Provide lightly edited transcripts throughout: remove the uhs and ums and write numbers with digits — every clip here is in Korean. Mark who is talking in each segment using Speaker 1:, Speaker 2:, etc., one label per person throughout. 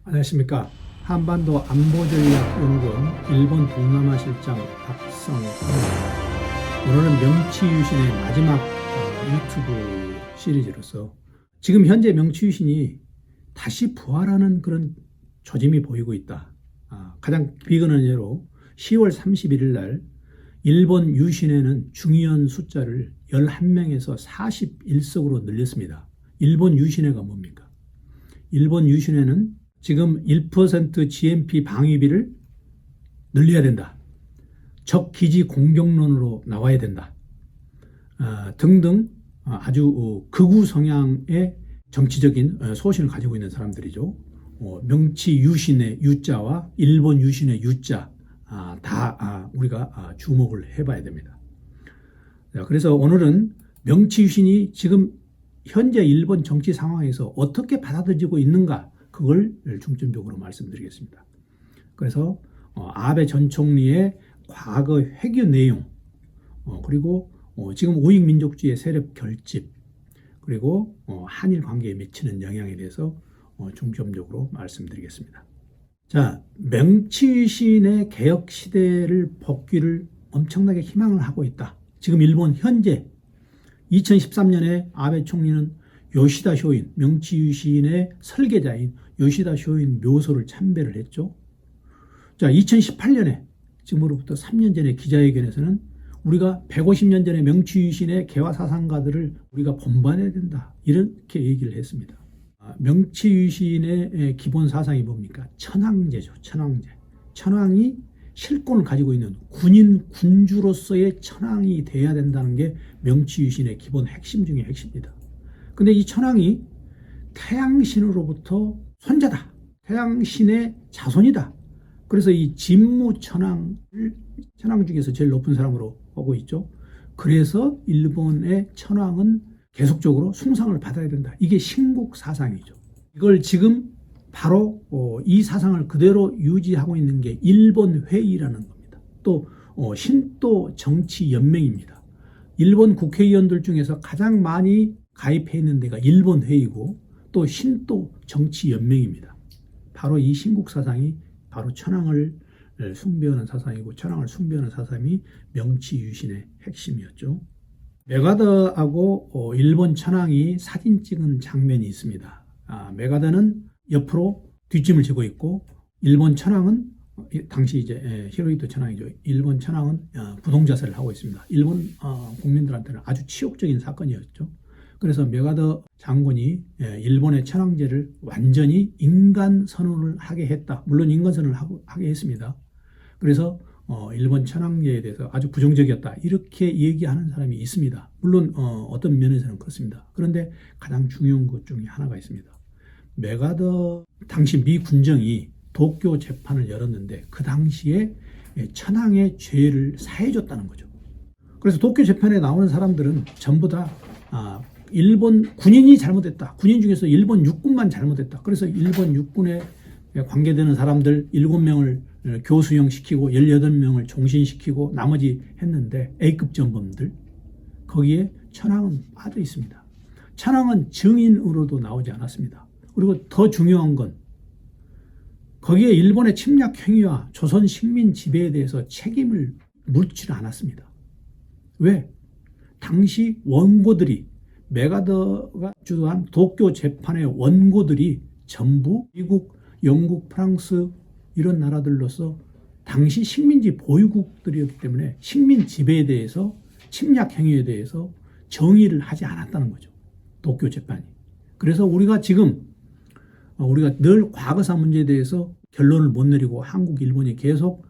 Speaker 1: 안녕하십니까. 한반도 안보전략연구원 일본 동남아 실장 박성훈입니다. 오늘은 명치유신의 마지막 유튜브 시리즈로서 지금 현재 명치유신이 다시 부활하는 그런 조짐이 보이고 있다. 가장 비근한 예로 10월 31일 날 일본 유신회는 중의원 숫자를 11명에서 41석으로 늘렸습니다. 일본 유신회가 뭡니까? 일본 유신회는 지금 1% GNP 방위비를 늘려야 된다. 적 기지 공격론으로 나와야 된다. 등등 아주 극우 성향의 정치적인 소신을 가지고 있는 사람들이죠. 명치 유신의 유자와 일본 유신의 유자 다 우리가 주목을 해봐야 됩니다. 그래서 오늘은 명치 유신이 지금 현재 일본 정치 상황에서 어떻게 받아들여지고 있는가 그걸 중점적으로 말씀드리겠습니다. 그래서 아베 전 총리의 과거 회귀 내용 그리고 지금 우익민족주의 세력 결집 그리고 한일 관계에 미치는 영향에 대해서 중점적으로 말씀드리겠습니다. 자, 명치유신의 개혁 시대를 복귀를 엄청나게 희망을 하고 있다. 지금 일본 현재 2013년에 아베 총리는 요시다 쇼인, 명치유신의 설계자인 요시다 쇼인 묘소를 참배를 했죠. 자, 2018년에 지금으로부터 3년 전에 기자회견에서는 우리가 150년 전에 명치유신의 개화 사상가들을 우리가 본받아야 된다. 이렇게 얘기를 했습니다. 명치유신의 기본 사상이 뭡니까? 천황제죠. 천황제. 천황이 실권을 가지고 있는 군주로서의 천황이 돼야 된다는 게 명치유신의 기본 핵심 중에 핵심입니다. 근데 이 천황이 태양신으로부터 손자다. 태양신의 자손이다. 그래서 이 진무 천황을 천황 중에서 제일 높은 사람으로 보고 있죠. 그래서 일본의 천황은 계속적으로 숭상을 받아야 된다. 이게 신국 사상이죠. 이걸 지금 바로 이 사상을 그대로 유지하고 있는 게 일본 회의라는 겁니다. 또 신도 정치 연맹입니다. 일본 국회의원들 중에서 가장 많이 가입해 있는 데가 일본 회의고 또 신도 정치 연맹입니다. 바로 이 신국 사상이 바로 천황을 숭배하는 사상이고 천황을 숭배하는 사상이 명치유신의 핵심이었죠. 메가더하고 일본 천황이 사진 찍은 장면이 있습니다. 메가더는 옆으로 뒷짐을 지고 있고 일본 천황은 당시 이제 히로히토 천황이죠. 일본 천황은 부동자세를 하고 있습니다. 일본 국민들한테는 아주 치욕적인 사건이었죠. 그래서 메가더 장군이 일본의 천황제를 완전히 인간 선언을 하게 했다. 물론 인간 선언을 하게 했습니다. 그래서 일본 천황제에 대해서 아주 부정적이었다. 이렇게 얘기하는 사람이 있습니다. 물론 어떤 면에서는 그렇습니다. 그런데 가장 중요한 것 중에 하나가 있습니다. 메가더 당시 미 군정이 도쿄 재판을 열었는데 그 당시에 천황의 죄를 사해줬다는 거죠. 그래서 도쿄 재판에 나오는 사람들은 전부 다 일본 군인이 잘못했다. 군인 중에서 일본 육군만 잘못했다. 그래서 일본 육군에 관계되는 사람들 7명을 교수형 시키고 18명을 종신시키고 나머지 했는데 A급 전범들 거기에 천황은 빠져 있습니다. 천황은 증인으로도 나오지 않았습니다. 그리고 더 중요한 건 거기에 일본의 침략 행위와 조선 식민 지배에 대해서 책임을 묻지를 않았습니다. 왜? 당시 원고들이 메가더가 주도한 도쿄 재판의 원고들이 전부 미국, 영국, 프랑스 이런 나라들로서 당시 식민지 보유국들이었기 때문에 식민 지배에 대해서 침략 행위에 대해서 정의를 하지 않았다는 거죠. 도쿄 재판이. 그래서 우리가 지금 우리가 늘 과거사 문제에 대해서 결론을 못 내리고 한국, 일본이 계속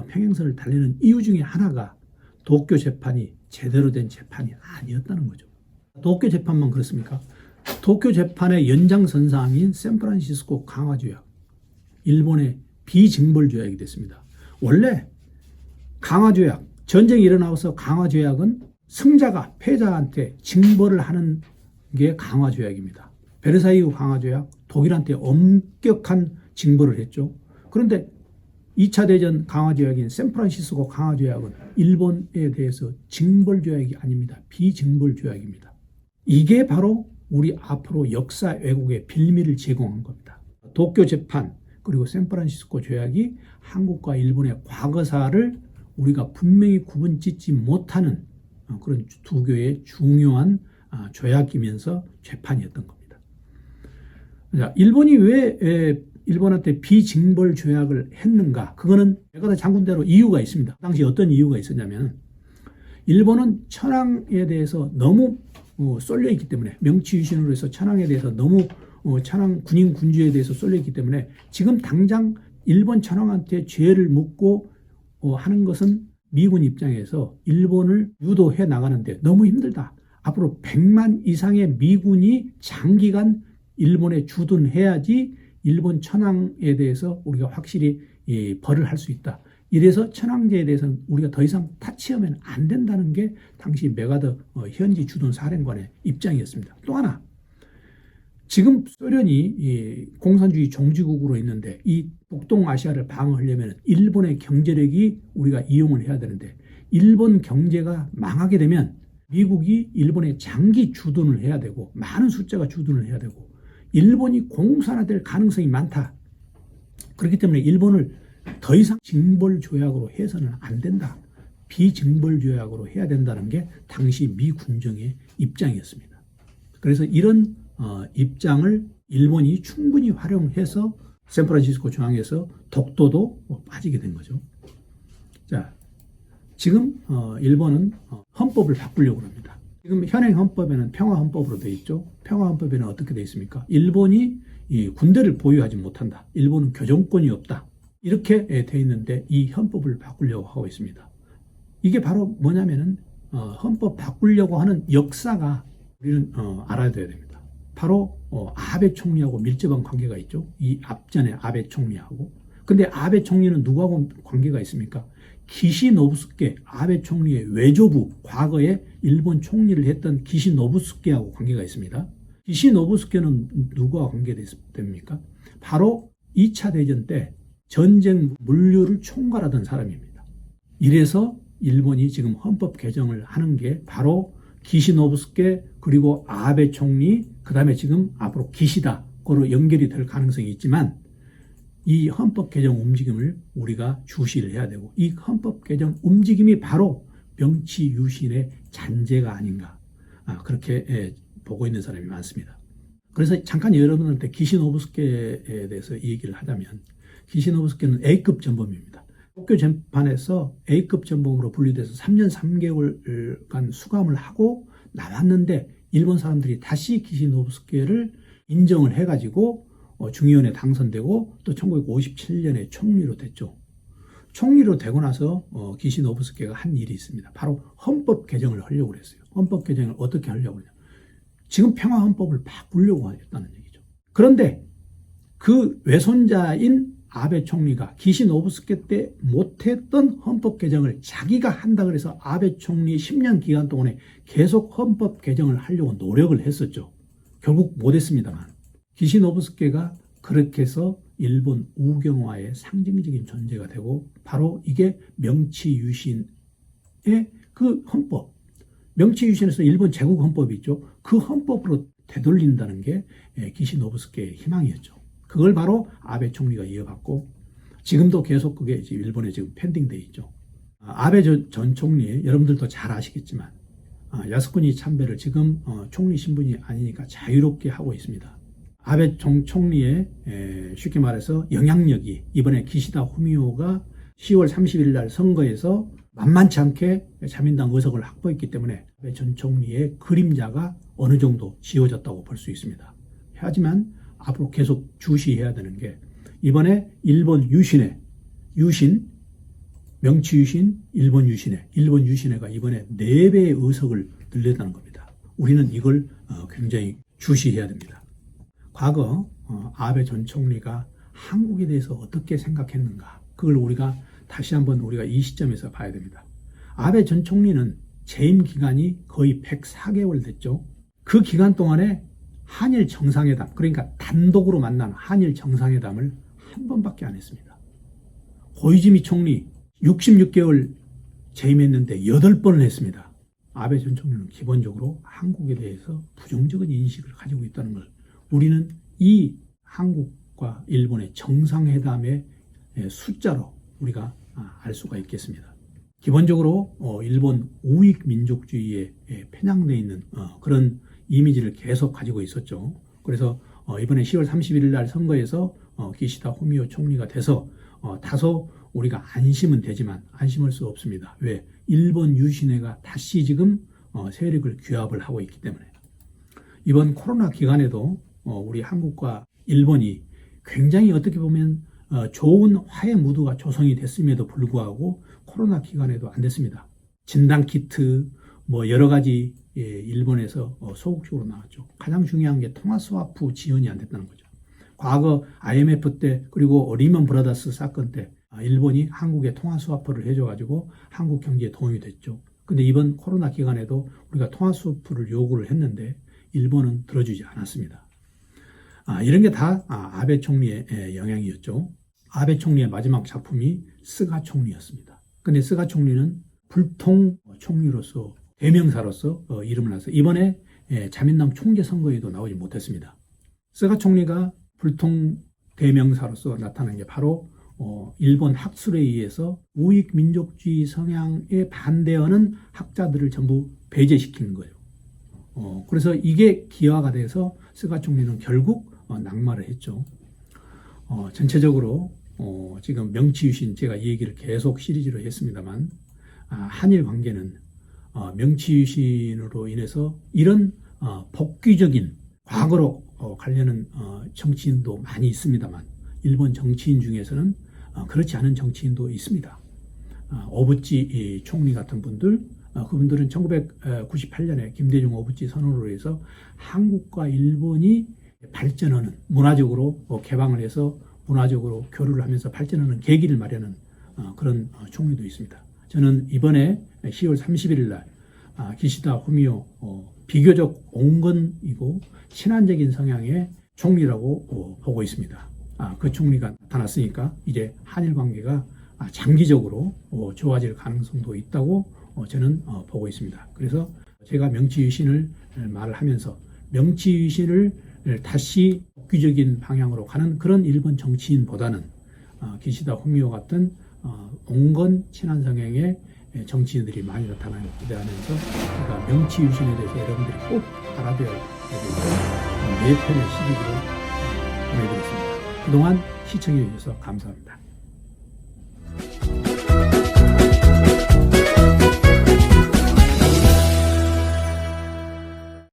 Speaker 1: 평행선을 달리는 이유 중에 하나가 도쿄 재판이 제대로 된 재판이 아니었다는 거죠. 도쿄 재판만 그렇습니까? 도쿄 재판의 연장선상인 샌프란시스코 강화조약, 일본의 비징벌조약이 됐습니다. 원래 강화조약, 전쟁이 일어나서 강화조약은 승자가 패자한테 징벌을 하는 게 강화조약입니다. 베르사유 강화조약, 독일한테 엄격한 징벌을 했죠. 그런데 2차 대전 강화조약인 샌프란시스코 강화조약은 일본에 대해서 징벌조약이 아닙니다. 비징벌조약입니다. 이게 바로 우리 앞으로 역사 왜곡의 빌미를 제공한 겁니다. 도쿄 재판, 그리고 샌프란시스코 조약이 한국과 일본의 과거사를 우리가 분명히 구분짓지 못하는 그런 두 교의 중요한 조약이면서 재판이었던 겁니다. 자, 일본이 왜 일본한테 비징벌 조약을 했는가? 그거는 메가다 장군대로 이유가 있습니다. 당시 어떤 이유가 있었냐면 일본은 천황에 대해서 너무 쏠려 있기 때문에 명치유신으로 해서 천황에 대해서 너무 천황 군인 군주에 대해서 쏠려 있기 때문에 지금 당장 일본 천황한테 죄를 묻고 하는 것은 미군 입장에서 일본을 유도해 나가는데 너무 힘들다. 앞으로 100만 이상의 미군이 장기간 일본에 주둔해야지 일본 천황에 대해서 우리가 확실히 벌을 할 수 있다. 이래서 천황제에 대해서는 우리가 더 이상 타치하면 안 된다는 게 당시 메가더 현지 주둔 사령관의 입장이었습니다. 또 하나, 지금 소련이 공산주의 종지국으로 있는데 이 북동아시아를 방어하려면 일본의 경제력이 우리가 이용을 해야 되는데 일본 경제가 망하게 되면 미국이 일본에 장기 주둔을 해야 되고 많은 숫자가 주둔을 해야 되고 일본이 공산화될 가능성이 많다. 그렇기 때문에 일본을 더 이상 징벌 조약으로 해서는 안 된다. 비징벌 조약으로 해야 된다는 게 당시 미 군정의 입장이었습니다. 그래서 이런 입장을 일본이 충분히 활용해서 샌프란시스코 조항에서 독도도 빠지게 된 거죠. 자, 지금 일본은 헌법을 바꾸려고 합니다. 지금 현행 헌법에는 평화헌법으로 되어 있죠. 평화헌법에는 어떻게 되어 있습니까? 일본이 이 군대를 보유하지 못한다. 일본은 교정권이 없다. 이렇게 되어 있는데 이 헌법을 바꾸려고 하고 있습니다. 이게 바로 뭐냐면은 헌법 바꾸려고 하는 역사가 우리는 알아야 됩니다. 바로 아베 총리하고 밀접한 관계가 있죠. 이 앞전에 아베 총리하고. 근데 아베 총리는 누구하고 관계가 있습니까? 기시노부스케, 아베 총리의 외조부, 과거에 일본 총리를 했던 기시노부스케하고 관계가 있습니다. 기시노부스케는 누구와 관계됩니까? 바로 2차 대전 때 전쟁 물류를 총괄하던 사람입니다. 이래서 일본이 지금 헌법 개정을 하는 게 바로 기시노부스케 그리고 아베 총리 그 다음에 지금 앞으로 기시다로 연결이 될 가능성이 있지만 이 헌법 개정 움직임을 우리가 주시를 해야 되고 이 헌법 개정 움직임이 바로 명치 유신의 잔재가 아닌가 그렇게 보고 있는 사람이 많습니다. 그래서 잠깐 여러분한테 기시노부스케에 대해서 얘기를 하자면 기시노부스케는 A급 전범입니다. 도쿄 재판에서 A급 전범으로 분류돼서 3년 3개월간 수감을 하고 나왔는데 일본 사람들이 다시 기시노부스케를 인정을 해가지고 중의원에 당선되고 또 1957년에 총리로 됐죠. 총리로 되고 나서 기시노부스케가 한 일이 있습니다. 바로 헌법 개정을 하려고 했어요. 헌법 개정을 어떻게 하려고 하냐. 지금 평화헌법을 바꾸려고 했다는 얘기죠. 그런데 그 외손자인 아베 총리가 기시노부스케 때 못했던 헌법 개정을 자기가 한다 그래서 아베 총리 10년 기간 동안에 계속 헌법 개정을 하려고 노력을 했었죠. 결국 못했습니다만 기시노부스케가 그렇게 해서 일본 우경화의 상징적인 존재가 되고 바로 이게 명치유신의 그 헌법, 명치유신에서 일본 제국 헌법이 있죠. 그 헌법으로 되돌린다는 게 기시노부스케의 희망이었죠. 그걸 바로 아베 총리가 이어받고 지금도 계속 그게 일본에 지금 펜딩돼 있죠. 아베 전 총리 여러분들도 잘 아시겠지만 야스쿠니 참배를 지금 총리 신분이 아니니까 자유롭게 하고 있습니다. 아베 총리의 쉽게 말해서 영향력이 이번에 기시다 후미오가 10월 30일 날 선거에서 만만치 않게 자민당 의석을 확보했기 때문에 아베 전 총리의 그림자가 어느 정도 지워졌다고 볼 수 있습니다. 하지만 앞으로 계속 주시해야 되는 게 이번에 일본 유신, 명치유신, 일본 유신회가 이번에 4배의 의석을 늘렸다는 겁니다. 우리는 이걸 굉장히 주시해야 됩니다. 과거 아베 전 총리가 한국에 대해서 어떻게 생각했는가 그걸 우리가 다시 한번 우리가 이 시점에서 봐야 됩니다. 아베 전 총리는 재임 기간이 거의 104개월 됐죠. 그 기간 동안에 한일 정상회담, 그러니까 단독으로 만난 한일 정상회담을 한 번밖에 안 했습니다. 고이즈미 총리 66개월 재임했는데 8번을 했습니다. 아베 전 총리는 기본적으로 한국에 대해서 부정적인 인식을 가지고 있다는 걸 우리는 이 한국 한국과 일본의 정상회담의 숫자로 우리가 알 수가 있겠습니다. 기본적으로 일본 우익 민족주의에 편향되어 있는 그런 이미지를 계속 가지고 있었죠. 그래서 이번에 10월 31일 날 선거에서 기시다 후미오 총리가 돼서 다소 우리가 안심은 되지만 안심할 수 없습니다. 왜? 일본 유신회가 다시 지금 세력을 규합을 하고 있기 때문에. 이번 코로나 기간에도 우리 한국과 일본이 굉장히 어떻게 보면 좋은 화해 무드가 조성이 됐음에도 불구하고 코로나 기간에도 안 됐습니다. 진단키트 여러 가지 일본에서 소극적으로 나왔죠. 가장 중요한 게 통화스와프 지원이 안 됐다는 거죠. 과거 IMF 때 그리고 리먼 브라더스 사건 때 일본이 한국에 통화스와프를 해줘가지고 한국 경제에 도움이 됐죠. 근데 이번 코로나 기간에도 우리가 통화스와프를 요구를 했는데 일본은 들어주지 않았습니다. 이런 게 다 아베 총리의 영향이었죠. 아베 총리의 마지막 작품이 스가 총리였습니다. 근데 스가 총리는 불통 총리로서 대명사로서 이름을 나서 이번에 자민당 총재 선거에도 나오지 못했습니다. 스가 총리가 불통 대명사로서 나타난 게 바로 일본 학술에 의해서 우익 민족주의 성향에 반대하는 학자들을 전부 배제시킨 거예요. 그래서 이게 기화가 돼서 스가 총리는 결국 낙마를 했죠. 전체적으로 지금 명치유신 제가 이 얘기를 계속 시리즈로 했습니다만 한일 관계는 명치유신으로 인해서 이런 복귀적인 과거로 가려는 정치인도 많이 있습니다만 일본 정치인 중에서는 그렇지 않은 정치인도 있습니다. 오부치 총리 같은 분들 그분들은 1998년에 김대중 오부치 선언으로 해서 한국과 일본이 발전하는 문화적으로 개방을 해서 문화적으로 교류를 하면서 발전하는 계기를 마련한 그런 총리도 있습니다. 저는 이번에 10월 31일 날 기시다 후미오 비교적 온건이고 친한적인 성향의 총리라고 보고 있습니다. 그 총리가 나타났으니까 이제 한일 관계가 장기적으로 좋아질 가능성도 있다고 저는 보고 있습니다. 그래서 제가 명치유신을 말을 하면서 명치유신을 다시 복귀적인 방향으로 가는 그런 일본 정치인보다는 기시다 후미오 같은 온건 친한 성향의 정치인들이 많이 나타나는 걸 기대하면서 제가 명치유신에 대해서 여러분들이 꼭 알아둬야 될 4편의 시리즈로 보내드렸습니다. 그동안 시청해 주셔서 감사합니다.